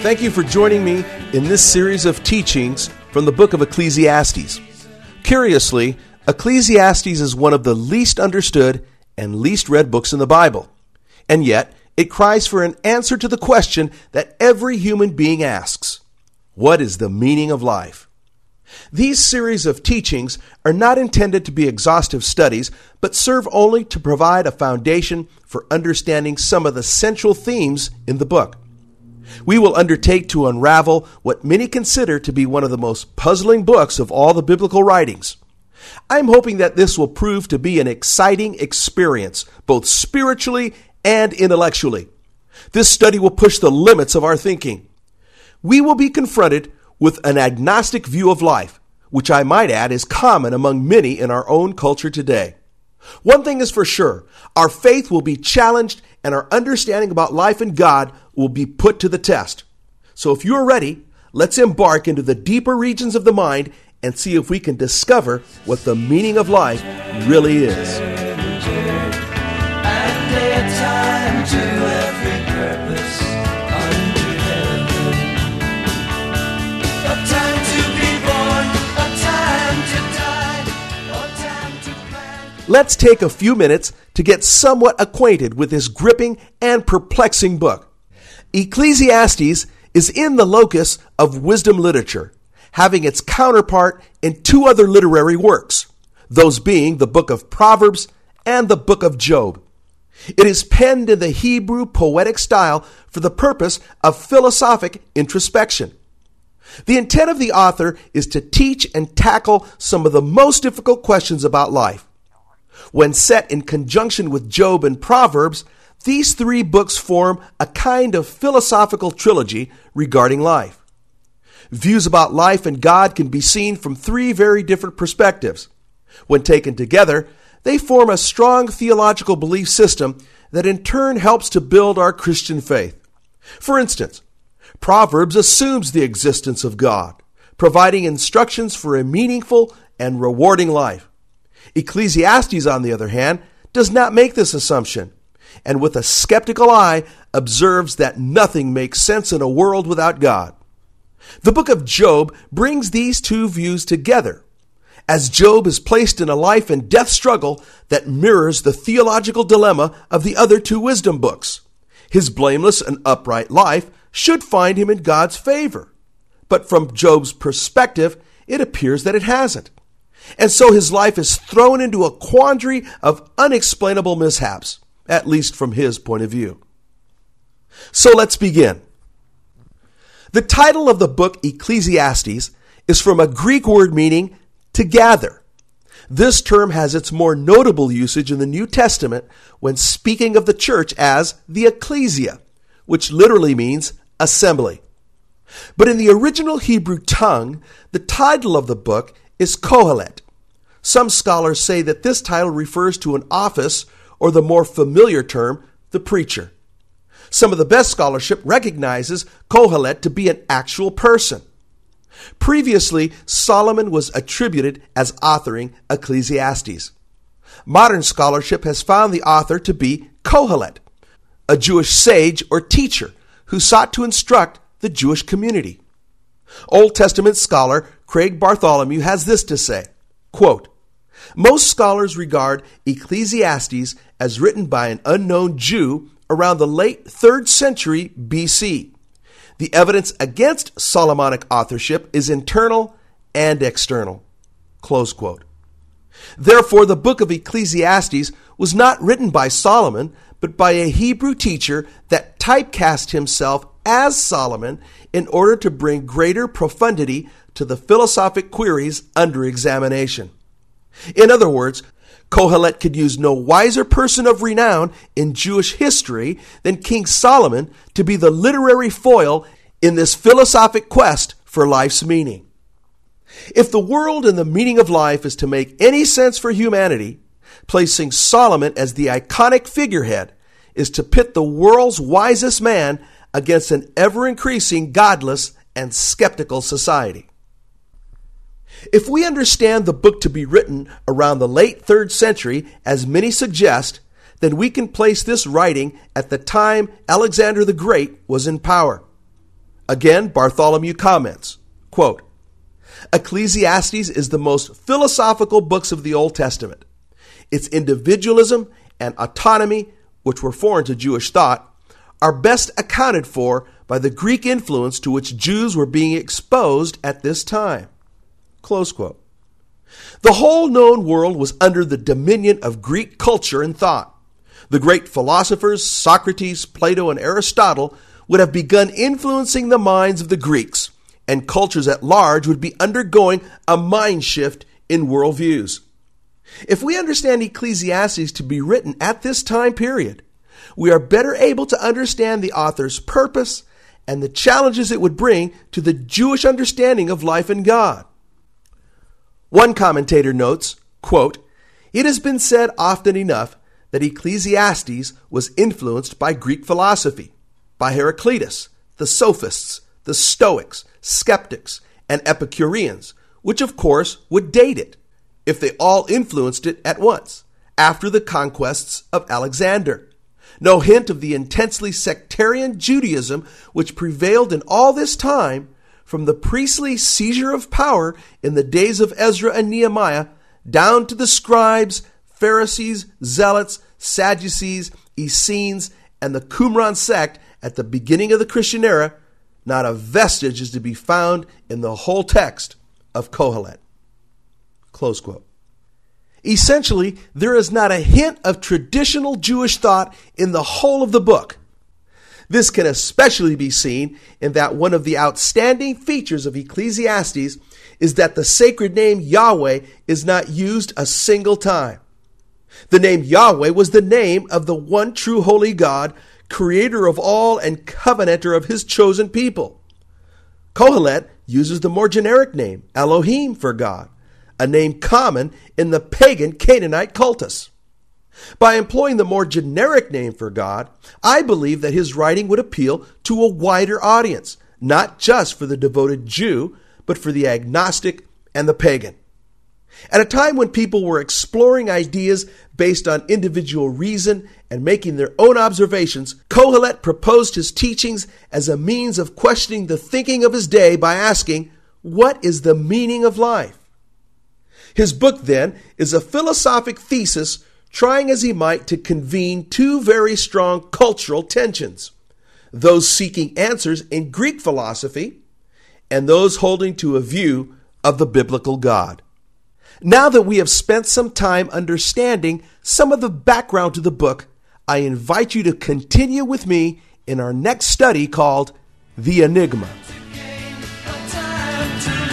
Thank you for joining me in this series of teachings from the book of Ecclesiastes. Curiously, Ecclesiastes is one of the least understood and least read books in the Bible. And yet, it cries for an answer to the question that every human being asks: what is the meaning of life? These series of teachings are not intended to be exhaustive studies, but serve only to provide a foundation for understanding some of the central themes in the book. We will undertake to unravel what many consider to be one of the most puzzling books of all the biblical writings. I'm hoping that this will prove to be an exciting experience, both spiritually and intellectually. This study will push the limits of our thinking. We will be confronted with an agnostic view of life, which I might add is common among many in our own culture today. One thing is for sure, our faith will be challenged and our understanding about life and God will be put to the test. So if you are ready, let's embark into the deeper regions of the mind and see if we can discover what the meaning of life really is. Let's take a few minutes to get somewhat acquainted with this gripping and perplexing book. Ecclesiastes is in the locus of wisdom literature, having its counterpart in two other literary works, those being the book of Proverbs and the book of Job. It is penned in the Hebrew poetic style for the purpose of philosophic introspection. The intent of the author is to teach and tackle some of the most difficult questions about life. When set in conjunction with Job and Proverbs, these three books form a kind of philosophical trilogy regarding life. Views about life and God can be seen from three very different perspectives. When taken together, they form a strong theological belief system that in turn helps to build our Christian faith. For instance, Proverbs assumes the existence of God, providing instructions for a meaningful and rewarding life. Ecclesiastes, on the other hand, does not make this assumption, and with a skeptical eye observes that nothing makes sense in a world without God. The book of Job brings these two views together, as Job is placed in a life and death struggle that mirrors the theological dilemma of the other two wisdom books. His blameless and upright life should find him in God's favor, but from Job's perspective, it appears that it hasn't. And so his life is thrown into a quandary of unexplainable mishaps, at least from his point of view. So let's begin. The title of the book Ecclesiastes is from a Greek word meaning to gather. This term has its more notable usage in the New Testament when speaking of the church as the ecclesia, which literally means assembly. But in the original Hebrew tongue, the title of the book is Kohelet. Some scholars say that this title refers to an office, or the more familiar term, the preacher. Some of the best scholarship recognizes Kohelet to be an actual person. Previously, Solomon was attributed as authoring Ecclesiastes. Modern scholarship has found the author to be Kohelet, a Jewish sage or teacher who sought to instruct the Jewish community. Old Testament scholar Craig Bartholomew has this to say, quote, "Most scholars regard Ecclesiastes as written by an unknown Jew around the late 3rd century BC. The evidence against Solomonic authorship is internal and external." Close quote. Therefore, the book of Ecclesiastes was not written by Solomon, but by a Hebrew teacher that typecast himself as Solomon in order to bring greater profundity to the philosophic queries under examination. In other words, Kohelet could use no wiser person of renown in Jewish history than King Solomon to be the literary foil in this philosophic quest for life's meaning. If the world and the meaning of life is to make any sense for humanity, placing Solomon as the iconic figurehead is to pit the world's wisest man against an ever-increasing godless and skeptical society. If we understand the book to be written around the late 3rd century, as many suggest, then we can place this writing at the time Alexander the Great was in power. Again, Bartholomew comments, quote, Ecclesiastes is the most philosophical books of the Old Testament. Its individualism and autonomy, which were foreign to Jewish thought, are best accounted for by the Greek influence to which Jews were being exposed at this time. Close quote. The whole known world was under the dominion of Greek culture and thought. The great philosophers, Socrates, Plato, and Aristotle, would have begun influencing the minds of the Greeks, and cultures at large would be undergoing a mind shift in worldviews. If we understand Ecclesiastes to be written at this time period, we are better able to understand the author's purpose and the challenges it would bring to the Jewish understanding of life in God. One commentator notes, quote, It has been said often enough that Ecclesiastes was influenced by Greek philosophy, by Heraclitus, the Sophists, the Stoics, Skeptics, and Epicureans, which of course would date it, if they all influenced it at once, after the conquests of Alexander. No hint of the intensely sectarian Judaism which prevailed in all this time, from the priestly seizure of power in the days of Ezra and Nehemiah, down to the scribes, Pharisees, Zealots, Sadducees, Essenes, and the Qumran sect at the beginning of the Christian era. Not a vestige is to be found in the whole text of Kohelet. Close quote. Essentially, there is not a hint of traditional Jewish thought in the whole of the book. This can especially be seen in that one of the outstanding features of Ecclesiastes is that the sacred name Yahweh is not used a single time. The name Yahweh was the name of the one true holy God, creator of all and covenanter of his chosen people. Kohelet uses the more generic name Elohim for God, a name common in the pagan Canaanite cultus. By employing the more generic name for God, I believe that his writing would appeal to a wider audience, not just for the devoted Jew, but for the agnostic and the pagan. At a time when people were exploring ideas based on individual reason and making their own observations, Kohelet proposed his teachings as a means of questioning the thinking of his day by asking, what is the meaning of life? His book, then, is a philosophic thesis trying as he might to convene two very strong cultural tensions, those seeking answers in Greek philosophy and those holding to a view of the biblical God. Now that we have spent some time understanding some of the background to the book, I invite you to continue with me in our next study called The Enigma. To gain a time to